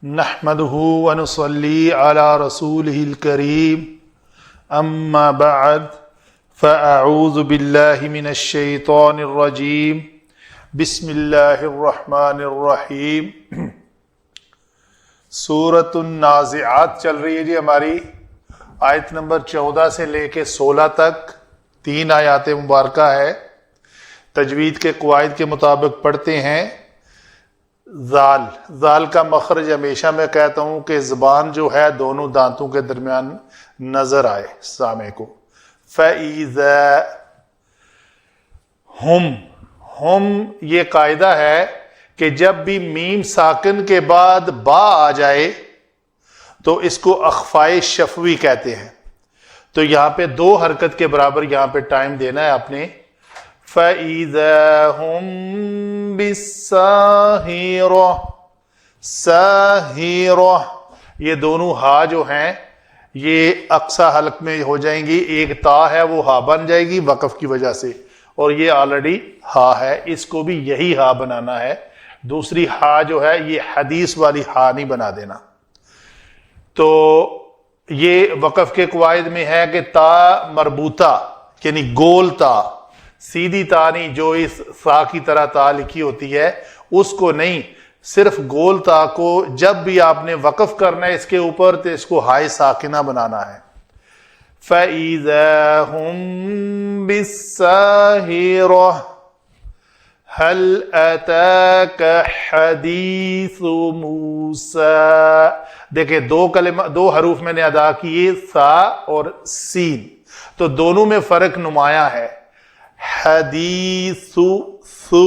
نحمده ونصلي على رسوله الكريم اما بعد فاعوذ بالله من الشیطان الرجیم بسم اللہ الرحمن الرحیم۔ سورۃ النازعات چل رہی ہے جی ہماری، آیت نمبر 14 سے لے کے 16 تک 3 آیات مبارکہ ہے۔ تجوید کے قواعد کے مطابق پڑھتے ہیں۔ زال کا مخرج ہمیشہ میں کہتا ہوں کہ زبان جو ہے دونوں دانتوں کے درمیان نظر آئے سامع کو۔ فَإِذَا ہم یہ قاعدہ ہے کہ جب بھی میم ساکن کے بعد با آ جائے تو اس کو اخفائے شفوی کہتے ہیں۔ تو یہاں پہ 2 حرکت کے برابر یہاں پہ ٹائم دینا ہے آپ نے۔ فَإِذَا هُمْ بِالسَّاهِرَةِ، ساہرہ، یہ دونوں ہا جو ہیں یہ اقصی حلق میں ہو جائیں گی۔ ایک تا ہے وہ ہا بن جائے گی وقف کی وجہ سے، اور یہ آلریڈی ہا ہے، اس کو بھی یہی ہا بنانا ہے۔ دوسری ہا جو ہے یہ حدیث والی ہا نہیں بنا دینا۔ تو یہ وقف کے قواعد میں ہے کہ تا مربوطہ یعنی گول تا، سیدھی تا نہیں جو اس سا کی طرح تا لکھی ہوتی ہے اس کو نہیں، صرف گول تا کو جب بھی آپ نے وقف کرنا ہے اس کے اوپر تو اس کو ہائے ساکنہ بنانا ہے۔ فَإِذَا هُمْ بِالسَّاهِرَةِ هَلْ أَتَاكَ حَدِيثُ مُوسَىٰ۔ دیکھیں دو حروف میں نے ادا کیے، سا اور سین، تو دونوں میں فرق نمایاں ہے۔ حدیث سو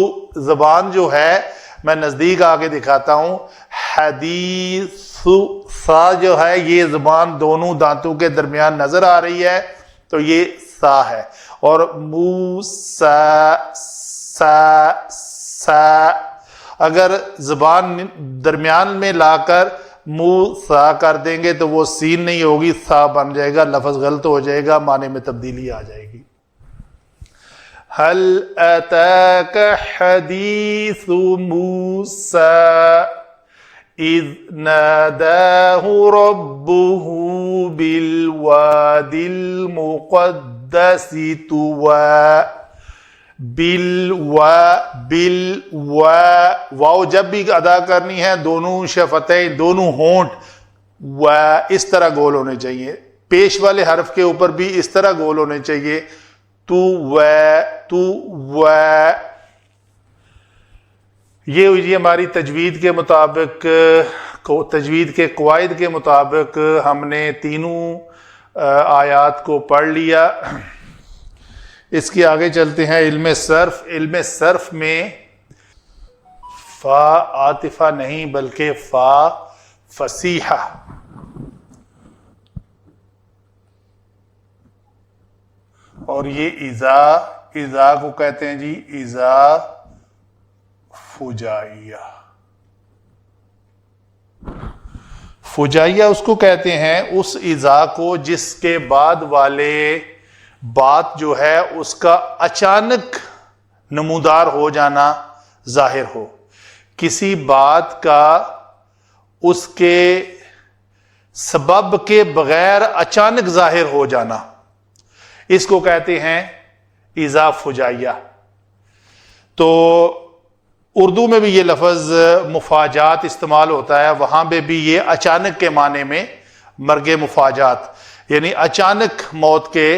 زبان جو ہے میں نزدیک آ کے دکھاتا ہوں، حدیث سا جو ہے یہ زبان دونوں دانتوں کے درمیان نظر آ رہی ہے تو یہ سا ہے، اور موسیٰ سا اگر زبان درمیان میں لا کر موسیٰ کر دیں گے تو وہ سین نہیں ہوگی، سا بن جائے گا، لفظ غلط ہو جائے گا، معنی میں تبدیلی آ جائے گی۔ هل أتاك حديث موسى إذ ناداه ربه بالوادي المقدس طوى۔ واو جب بھی ادا کرنی ہے دونوں شفتیں، دونوں ہونٹ اس طرح گول ہونے چاہیے، پیش والے حرف کے اوپر بھی اس طرح گول ہونے چاہیے۔ یہ ہوئی ہماری تجوید کے مطابق، تجوید کے قواعد کے مطابق ہم نے تینوں آیات کو پڑھ لیا۔ اس کے آگے چلتے ہیں علم صرف۔ علم صرف میں فا عاطفہ نہیں بلکہ فا فصیحہ، اور یہ اذا کو کہتے ہیں جی اذا فجائیہ۔ فجائیہ اس کو کہتے ہیں اس اذا کو جس کے بعد والے بات جو ہے اس کا اچانک نمودار ہو جانا ظاہر ہو، کسی بات کا اس کے سبب کے بغیر اچانک ظاہر ہو جانا، اس کو کہتے ہیں اذا فجائیہ۔ تو اردو میں بھی یہ لفظ مفاجات استعمال ہوتا ہے، وہاں پہ بھی یہ اچانک کے معنی میں مرگ مفاجات یعنی اچانک موت کے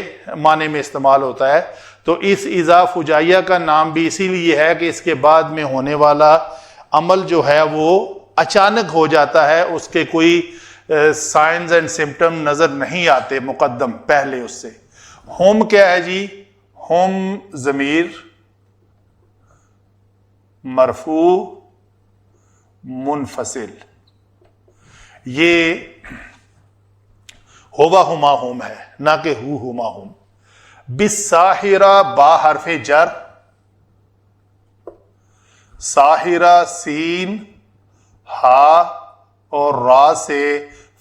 معنی میں استعمال ہوتا ہے۔ تو اس اذا فجائیہ کا نام بھی اسی لیے ہے کہ اس کے بعد میں ہونے والا عمل جو ہے وہ اچانک ہو جاتا ہے، اس کے کوئی سائنز اینڈ سمپٹم نظر نہیں آتے مقدم پہلے اس سے۔ ہم کیا ہے جی؟ ہم ضمیر مرفوع منفصل، یہ ہوا ہما ہم ہے نہ کہ ہو ہما ہم۔ بالساہرہ با حرف جر، ساہرہ سین ہا اور را سے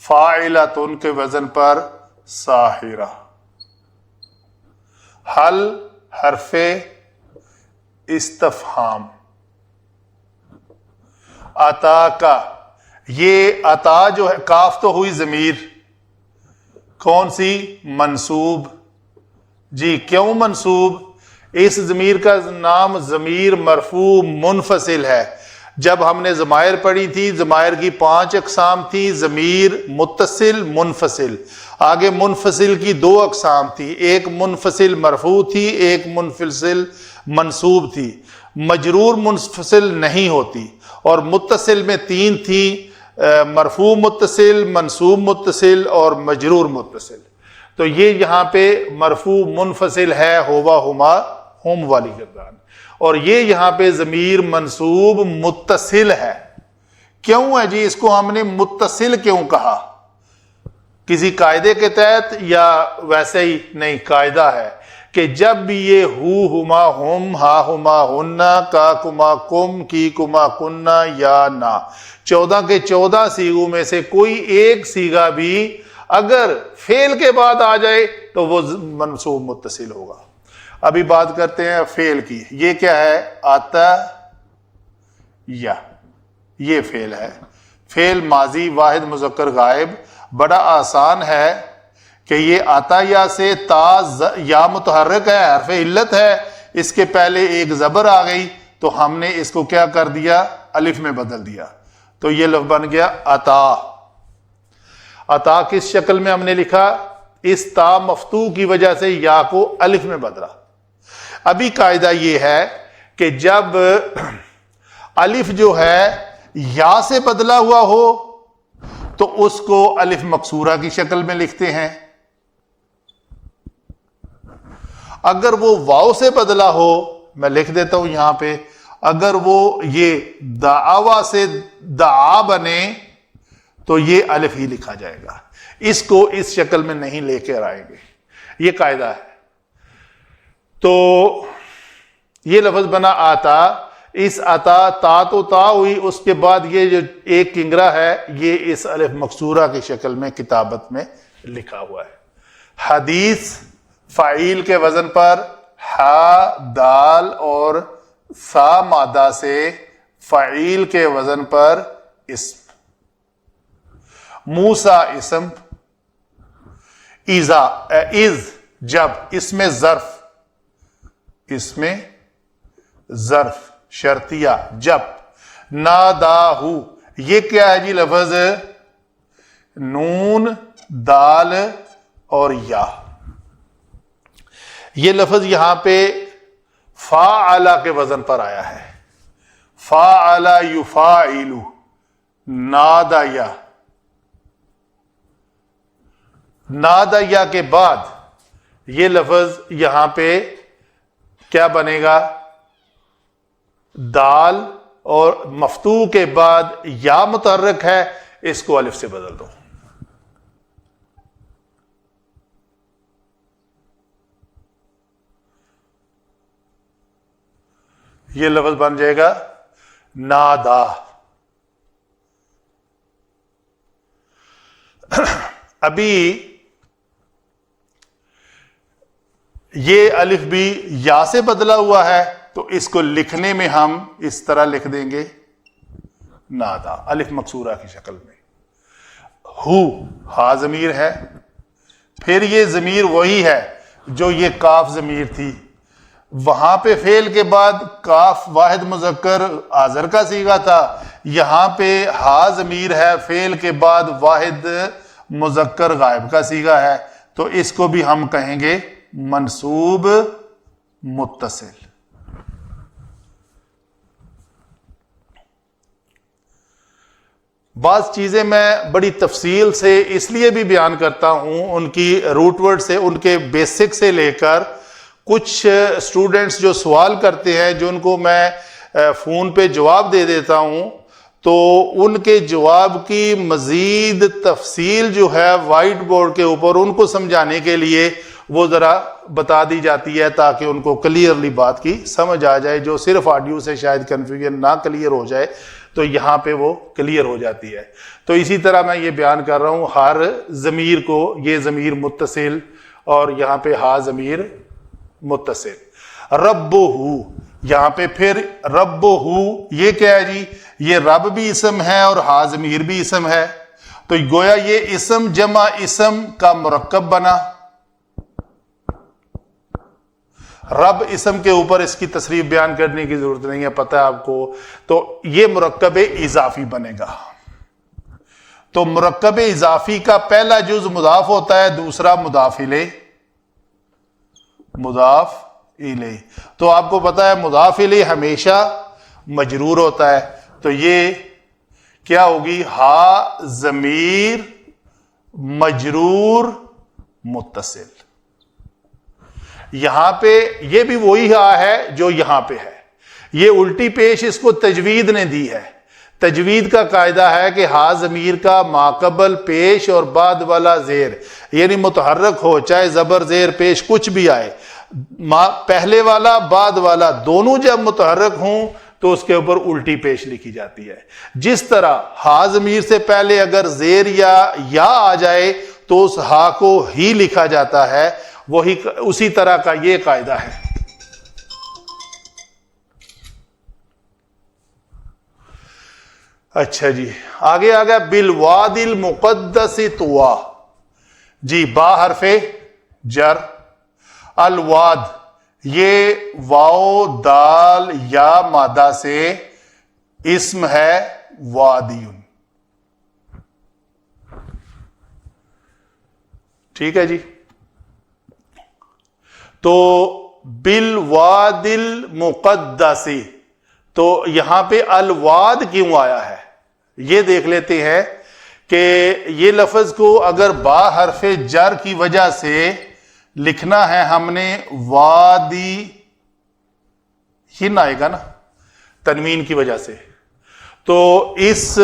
فاعلتن کے وزن پر ساہرہ۔ حل حرف استفہام، عطا کا یہ عطا جو ہے کاف تو ہوئی ضمیر، کون سی؟ منصوب. جی کیوں منصوب؟ اس ضمیر کا نام ضمیر مرفوع منفصل ہے. جب ہم نے ضمائر پڑھی تھی، ضمائر کی 5 اقسام تھی، ضمیر متصل منفصل. آگے منفصل کی 2 اقسام تھی، ایک منفصل مرفوع تھی، ایک منفصل منصوب تھی. مجرور منفصل نہیں ہوتی. اور متصل میں 3 تھی، مرفوع متصل، منصوب متصل اور مجرور متصل. تو یہ یہاں پہ مرفوع منفصل ہے، ہوا ہما ہم والی گردان. اور یہ یہاں پہ ضمیر منصوب متصل ہے. کیوں ہے جی اس کو ہم نے متصل کیوں کہا؟ کسی قاعدے کے تحت یا ویسے ہی؟ نہیں، قاعدہ ہے کہ جب بھی یہ ہما ہم، ہا ہما ہننا، کا کما کم، کی کما کننا یا نا، 14 کے 14 سیغوں میں سے کوئی ایک سیغہ بھی اگر فعل کے بعد آ جائے تو وہ منصوب متصل ہوگا. ابھی بات کرتے ہیں فعل کی. یہ کیا ہے؟ آتا یا، یہ فعل ہے. فعل ماضی واحد مذکر غائب. بڑا آسان ہے کہ یہ آتا یا سے تا یا متحرک ہے، حرف علت ہے، اس کے پہلے ایک زبر آ گئی تو ہم نے اس کو کیا کر دیا؟ الف میں بدل دیا. تو یہ لفظ بن گیا عطا. عطا کس شکل میں ہم نے لکھا؟ اس تا مفتوح کی وجہ سے یا کو الف میں بدلا. ابھی قاعدہ یہ ہے کہ جب الف جو ہے یا سے بدلا ہوا ہو تو اس کو الف مکسورہ کی شکل میں لکھتے ہیں. اگر وہ واو سے بدلا ہو، میں لکھ دیتا ہوں یہاں پہ، اگر وہ یہ دعوا سے دعا بنے تو یہ الف ہی لکھا جائے گا. اس کو اس شکل میں نہیں لے کر آئیں گے. یہ قاعدہ ہے. تو یہ لفظ بنا آتا. اس عطا تا تو تا ہوئی، اس کے بعد یہ جو ایک کنگرا ہے یہ اس الف مکسورہ کی شکل میں کتابت میں لکھا ہوا ہے. حدیث فاعل کے وزن پر ہا دال اور سا مادہ سے فاعل کے وزن پر اسم. موسیٰ اسم. ایزا از جب، اس میں ظرف، اس میں ظرف شرطیہ جب. ناداہو یہ کیا ہے جی لفظ؟ نون دال اور یا. یہ لفظ یہاں پہ فاعل کے وزن پر آیا ہے. فاعل یفاعل. نادایا. نادایا کے بعد یہ لفظ یہاں پہ کیا بنے گا؟ دال اور مفتوح کے بعد یا متحرک ہے، اس کو الف سے بدل دو. یہ لفظ بن جائے گا نادا. ابھی یہ الف بھی یا سے بدلا ہوا ہے تو اس کو لکھنے میں ہم اس طرح لکھ دیں گے نادا، الف مکسورہ کی شکل میں. ہو ہا ضمیر ہے. پھر یہ ضمیر وہی ہے جو یہ کاف ضمیر تھی. وہاں پہ فعل کے بعد کاف واحد مذکر آذر کا صیغہ تھا. یہاں پہ ہا ضمیر ہے، فعل کے بعد واحد مذکر غائب کا صیغہ ہے. تو اس کو بھی ہم کہیں گے منصوب متصل. بعض چیزیں میں بڑی تفصیل سے اس لیے بھی بیان کرتا ہوں، ان کی روٹ ورڈ سے، ان کے بیسک سے لے کر کچھ اسٹوڈنٹس جو سوال کرتے ہیں، جو ان کو میں فون پہ جواب دے دیتا ہوں، تو ان کے جواب کی مزید تفصیل جو ہے وائٹ بورڈ کے اوپر ان کو سمجھانے کے لیے وہ ذرا بتا دی جاتی ہے تاکہ ان کو کلیئرلی بات کی سمجھ آ جائے. جو صرف آڈیو سے شاید کنفیوژن نہ کلیئر ہو جائے تو یہاں پہ وہ کلیئر ہو جاتی ہے. تو اسی طرح میں یہ بیان کر رہا ہوں، ہر ضمیر کو یہ ضمیر متصل اور یہاں پہ ہا ضمیر متصل. ربہ یہاں پہ پھر رب ہو، یہ کیا ہے جی؟ یہ رب بھی اسم ہے اور ہا ضمیر بھی اسم ہے، تو گویا یہ اسم جمع اسم کا مرکب بنا۔ رب اسم کے اوپر اس کی تصریف بیان کرنے کی ضرورت نہیں ہے، پتہ ہے آپ کو، تو یہ مرکب اضافی بنے گا۔ تو مرکب اضافی کا پہلا جز مضاف ہوتا ہے، دوسرا مضاف الیہ، مضاف الیہ۔ تو آپ کو پتا ہے مضاف الیہ ہمیشہ مجرور ہوتا ہے، تو یہ کیا ہوگی؟ ہا ضمیر مجرور متصل۔ یہاں پہ یہ بھی وہی ہا ہے جو یہاں پہ ہے، یہ الٹی پیش اس کو تجوید نے دی ہے۔ تجوید کا قاعدہ ہے کہ ہا ضمیر کا ماقبل پیش اور بعد والا زیر، یعنی متحرک ہو چاہے زبر زیر پیش کچھ بھی آئے، پہلے والا بعد والا دونوں جب متحرک ہوں تو اس کے اوپر الٹی پیش لکھی جاتی ہے۔ جس طرح ہا ضمیر سے پہلے اگر زیر یا آ جائے تو اس ہا کو ہی لکھا جاتا ہے، وہی اسی طرح کا یہ قاعدہ ہے۔ اچھا جی، آگے آ گیا بالواد المقدس طوا، جی با حرف جر، الواد یہ واو دال یا مادہ سے اسم ہے وادیون، ٹھیک ہے جی۔ تو بالواد المقدس، تو یہاں پہ الواد کیوں آیا ہے یہ دیکھ لیتے ہیں کہ یہ لفظ کو اگر با حرف جر کی وجہ سے لکھنا ہے ہم نے وادی، ہی نہ آئے گا نا تنوین کی وجہ سے، تو اس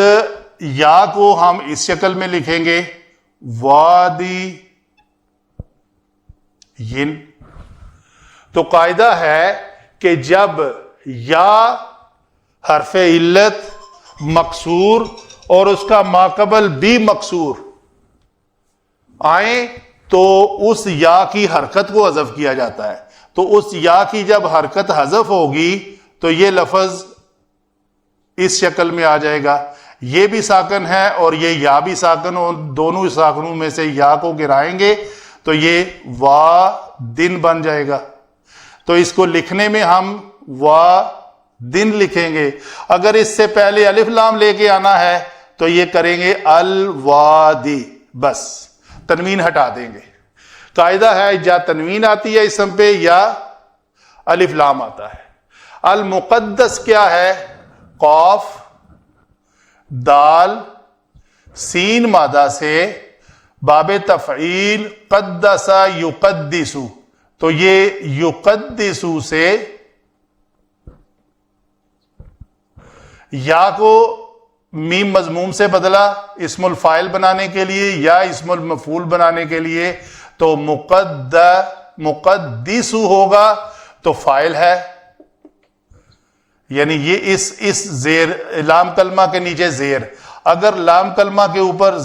یا کو ہم اس شکل میں لکھیں گے وادی ین۔ تو قاعدہ ہے کہ جب یا حرف علت مکسور اور اس کا ماقبل بھی مکسور آئیں تو اس یا کی حرکت کو حذف کیا جاتا ہے، تو اس یا کی جب حرکت حذف ہوگی تو یہ لفظ اس شکل میں آ جائے گا، یہ بھی ساکن ہے اور یہ یا بھی ساکن، دونوں ساکنوں میں سے یا کو گرائیں گے تو یہ وا دن بن جائے گا۔ تو اس کو لکھنے میں ہم وا دن لکھیں گے، اگر اس سے پہلے الف لام لے کے آنا ہے تو یہ کریں گے الوادی، بس تنوین ہٹا دیں گے۔ قاعدہ ہے یا تنوین آتی ہے اسم پہ یا الف لام آتا ہے۔ المقدس کیا ہے؟ قاف دال سین مادہ سے باب تفعیل قدس یقدسو، تو یہ یقدسو سے یا کو میم مضموم سے بدلا اسم الفاعل بنانے کے لیے یا اسم المفعول بنانے کے لیے، تو مقدسو ہوگا تو فاعل ہے، یعنی یہ اس زیر لام کلمہ کے نیچے زیر، اگر لام کلمہ کے اوپر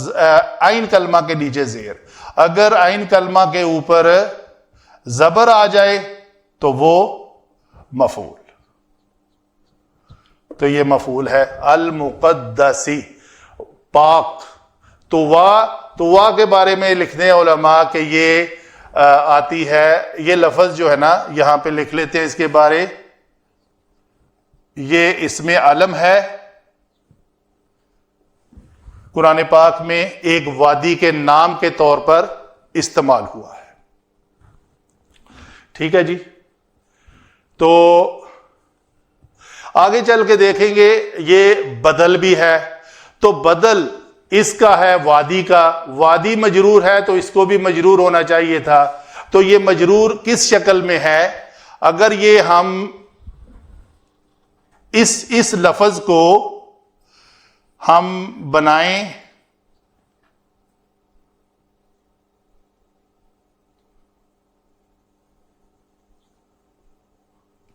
عین کلمہ کے نیچے زیر، اگر عین کلمہ کے اوپر زبر آ جائے تو وہ مفعول، تو یہ مفعول ہے المقدسی پاک۔ طوا کے بارے میں لکھنے علماء کہ یہ آتی ہے، یہ لفظ جو ہے نا یہاں پہ لکھ لیتے ہیں اس کے بارے، یہ اسم علم ہے، قرآن پاک میں ایک وادی کے نام کے طور پر استعمال ہوا ہے، ٹھیک ہے جی۔ تو آگے چل کے دیکھیں گے یہ بدل بھی ہے، تو بدل اس کا ہے وادی کا، وادی مجرور ہے تو اس کو بھی مجرور ہونا چاہیے تھا، تو یہ مجرور کس شکل میں ہے؟ اگر یہ ہم اس لفظ کو ہم بنائیں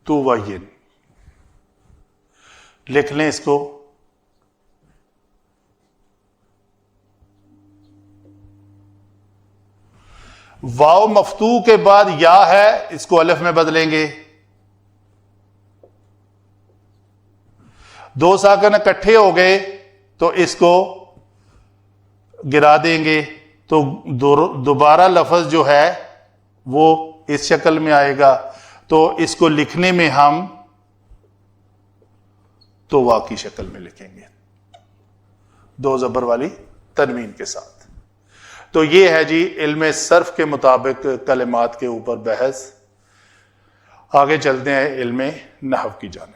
تو وین، لکھ لیں اس کو، واو مفتوح کے بعد یا ہے، اس کو الف میں بدلیں گے، دو ساکن اکٹھے ہو گئے تو اس کو گرا دیں گے تو دوبارہ لفظ جو ہے وہ اس شکل میں آئے گا. تو اس کو لکھنے میں ہم تو واقعی شکل میں لکھیں گے دو زبر والی تنوین کے ساتھ. تو یہ ہے جی علم صرف کے مطابق کلمات کے اوپر بحث. آگے چلتے ہیں علم نحو کی جانب.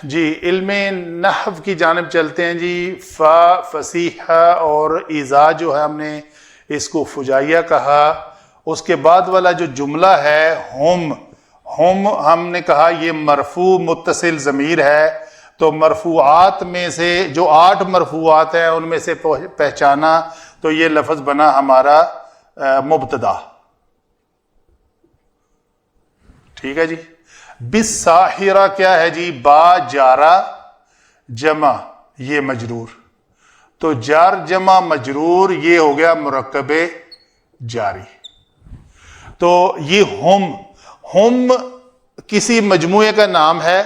جی علم نحو کی جانب چلتے ہیں جی. فا فصیحہ اور ایذا جو ہے ہم نے اس کو فجائیہ کہا. اس کے بعد والا جو جملہ ہے ہم ہم نے کہا یہ مرفوع متصل ضمیر ہے. تو مرفوعات میں سے جو 8 مرفوعات ہیں ان میں سے پہچانا تو یہ لفظ بنا ہمارا مبتدا. ٹھیک ہے جی. بالساحرہ کیا ہے جی؟ با جارہ جمع یہ مجرور. تو جار جمع مجرور یہ ہو گیا مرکب جاری. تو یہ ہم کسی مجموعے کا نام ہے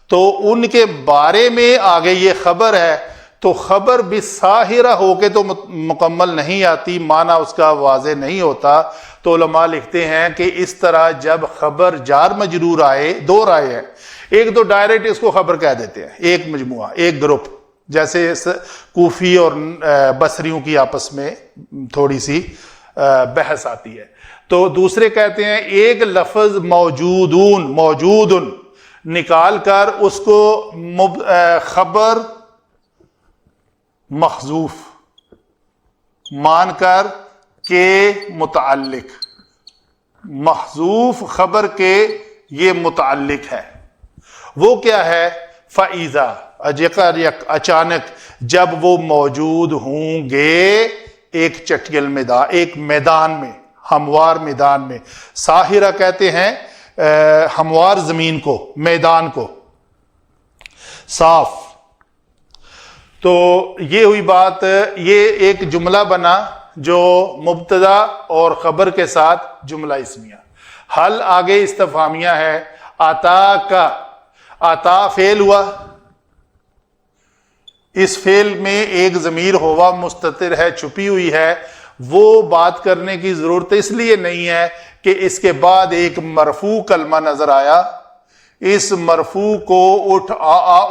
تو ان کے بارے میں آگے یہ خبر ہے. تو خبر بالساحرہ ہو کے تو مکمل نہیں آتی، معنی اس کا واضح نہیں ہوتا. تو علماء لکھتے ہیں کہ اس طرح جب خبر جار مجرور آئے، دو رائے ہیں. ایک تو ڈائریکٹ اس کو خبر کہہ دیتے ہیں، ایک مجموعہ ایک گروپ، جیسے کوفی اور بصریوں کی آپس میں تھوڑی سی بحث آتی ہے. تو دوسرے کہتے ہیں ایک لفظ موجود نکال کر اس کو خبر محذوف مان کر کے متعلق، محذوف خبر کے یہ متعلق ہے. وہ کیا ہے؟ فَإِذَا اچانک جب وہ موجود ہوں گے ایک چٹیل میدان، ایک میدان میں، ہموار میدان میں. ساحرہ کہتے ہیں ہموار زمین کو، میدان کو صاف. تو یہ ہوئی بات. یہ ایک جملہ بنا جو مبتدا اور خبر کے ساتھ جملہ اسمیہ. حل آگے استفہامیہ ہے. آتا کا، آتا فعل ہوا، اس فعل میں ایک ضمیر ہوا مستتر ہے، چھپی ہوئی ہے. وہ بات کرنے کی ضرورت اس لیے نہیں ہے کہ اس کے بعد ایک مرفوع کلمہ نظر آیا. اس مرفوع کو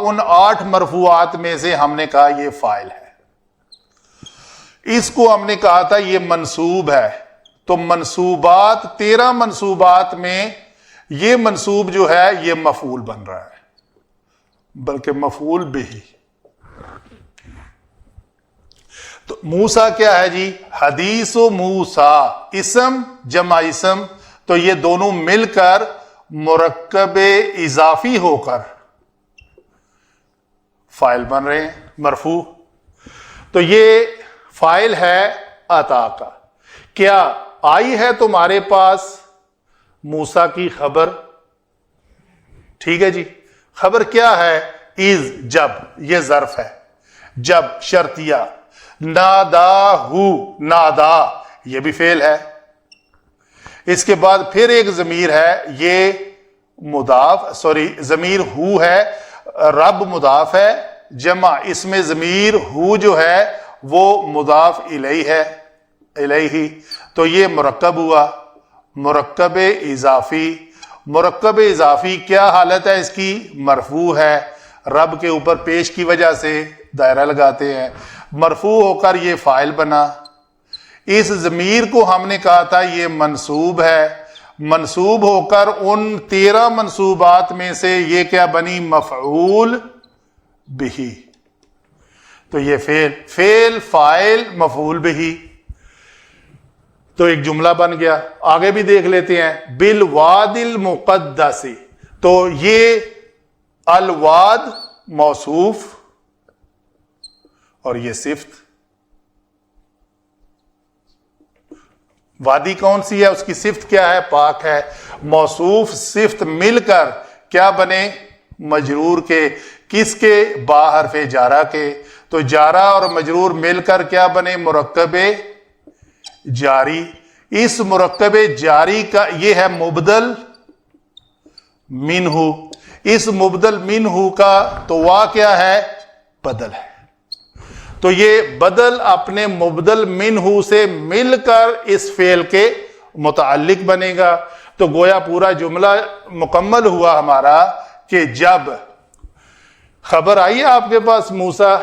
ان 8 مرفوعات میں سے ہم نے کہا یہ فاعل ہے. اس کو ہم نے کہا تھا یہ منصوب ہے. تو منصوبات 13 منصوبات میں یہ منصوب جو ہے یہ مفعول بن رہا ہے، بلکہ مفعول بہ. تو موسیٰ کیا ہے جی؟ حدیث و موسیٰ، اسم جمع اسم. تو یہ دونوں مل کر مرکب اضافی ہو کر فاعل بن رہے ہیں مرفوع. تو یہ فاعل ہے عطا کا. کیا آئی ہے تمہارے پاس موسیٰ کی خبر؟ ٹھیک ہے جی. خبر کیا ہے؟ از جب، یہ ظرف ہے، جب شرطیہ. نادا ہو، نادا یہ بھی فعل ہے. اس کے بعد پھر ایک ضمیر ہے، یہ ضمیر ہو ہے، رب مضاف ہے، جمع اس میں ضمیر ہو جو ہے وہ مضاف الیہ ہے، الیہ. تو یہ مرکب ہوا، مرکب اضافی. مرکب اضافی کیا حالت ہے اس کی؟ مرفوع ہے. رب کے اوپر پیش کی وجہ سے دائرہ لگاتے ہیں. مرفوع ہو کر یہ فاعل بنا. اس ضمیر کو ہم نے کہا تھا یہ منصوب ہے. منصوب ہو کر ان 13 منصوبات میں سے یہ کیا بنی؟ مفعول بہ. تو یہ فعل فاعل مفعول بہ. تو ایک جملہ بن گیا. آگے بھی دیکھ لیتے ہیں. بالواد المقدس. تو یہ الواد موصوف اور یہ صفت. وادی کون سی ہے؟ اس کی صفت کیا ہے؟ پاک ہے. موصوف صفت مل کر کیا بنے؟ مجرور کے. کس کے؟ با حرف جارہ کے. تو جارہ اور مجرور مل کر کیا بنے؟ مرکب جاری. اس مرکب جاری کا یہ ہے مبدل منہ، اس مبدل منہ کا توا کیا ہے؟ بدل ہے. تو یہ بدل اپنے مبدل منہ سے مل کر اس فعل کے متعلق بنے گا. تو گویا پورا جملہ مکمل ہوا ہمارا کہ جب خبر آئی آپ کے پاس موسیٰ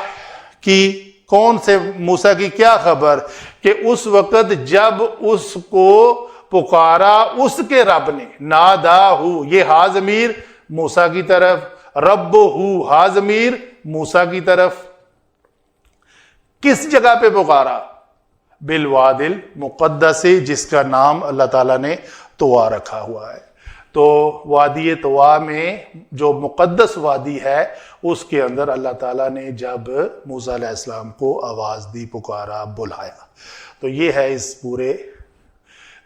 کی، کون سے موسیٰ کی کیا خبر؟ کہ اس وقت جب اس کو پکارا اس کے رب نے، ناداہو، یہ ہا ضمیر موسیٰ کی طرف، ربہو ہا ضمیر موسیٰ کی طرف. کس جگہ پہ پکارا؟ بالواد المقدس، جس کا نام اللہ تعالیٰ نے طوا رکھا ہوا ہے. تو وادی طوا میں جو مقدس وادی ہے اس کے اندر اللہ تعالیٰ نے جب موسیٰ علیہ السلام کو آواز دی، پکارا، بلایا. تو یہ ہے اس پورے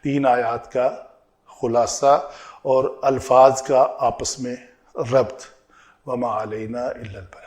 3 آیات کا خلاصہ اور الفاظ کا آپس میں ربط. وما علینا الا البلاغ.